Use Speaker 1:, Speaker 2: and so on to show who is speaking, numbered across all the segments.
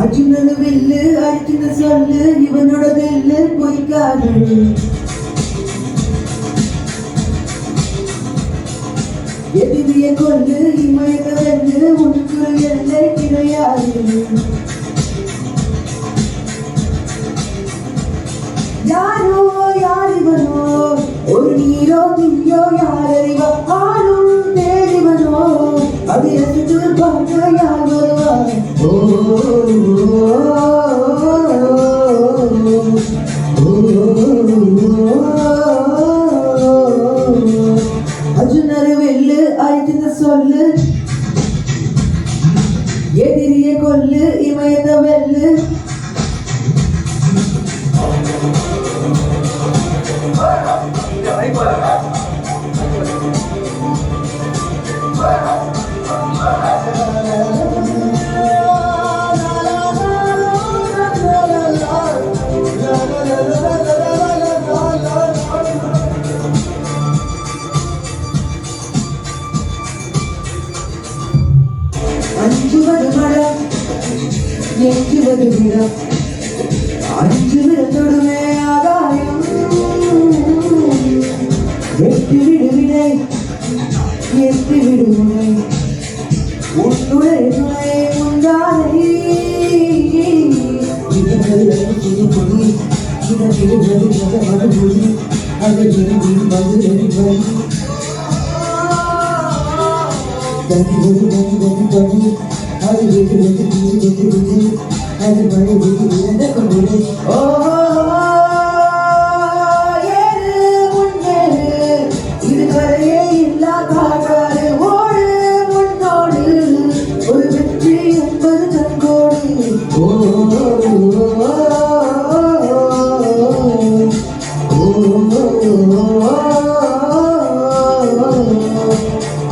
Speaker 1: அர்ஜுனனு வில்லு அர்ஜுன சொல்லு இவனோட வில்லு பொய்க்காது. எதிரிய கொண்டு இமயத வென்று உனக்கு எல்லை கிடையாது. யாரோ யார் இவனோ ஒரு நீரோ நீயோ யாரறிவோ ஆளும் தேடிவனோ அதை ரசித்து பார்க்க யார் வருவார். அர்ஜுனரு வெல்லு அர்ஜுன சொல்லு எதிரிய கொல்லு இமயத வெல்லு. அஞ்சுவது மரம் எஞ்சுவது விடம் அஞ்சு விடத்தொடுமே ஆதாயம். எட்டு விடுவினை எட்டு விடுமுனை உன்னுடைய துணை முந்தானை. இதுவரையே இல்லா காட்டாறு ஓடு முன்னோடு ஒரு வெற்றி என்பது தங்கோடு.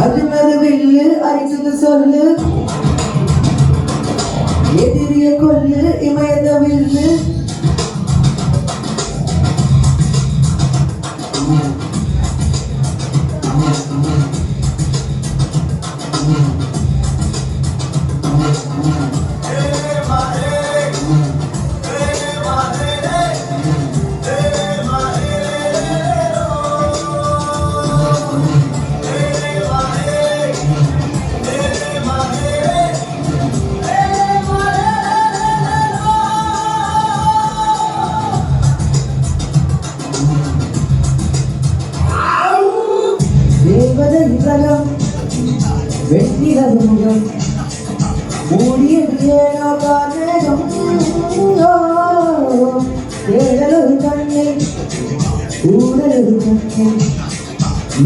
Speaker 1: அர்ஜுனரு வில்லு அர்ஜுன சொல்லு எதிரிய கொல்லு இமயத வில்லு. வெற்றிரது முகம் மூடியது ஏனோ காரணம். தேடலொரு கண்ணை ஊடலொரு கண்ணை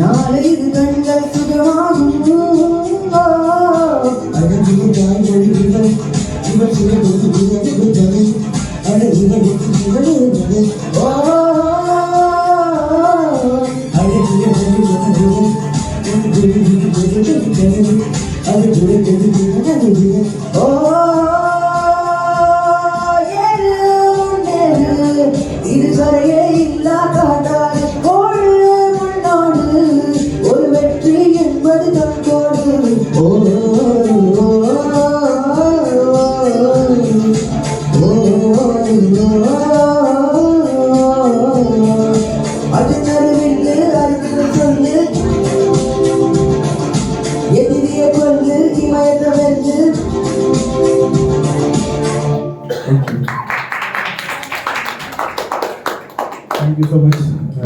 Speaker 1: நாளை இது கண்கள் சுகமாகும். அழகிய தாய்மொழிகள் இவர் சிவனை அழகிய சிவனை இதுவரையே இல்லா காட்டாறு ஓடு முன்னோடு ஒரு வெற்றி என்பது தங்கோடு. அர்ஜுனரு வில்லு அர்ஜுன சொல்லு எதிரிய கொல்லு இமயத வெல்லு.
Speaker 2: Thank you so much.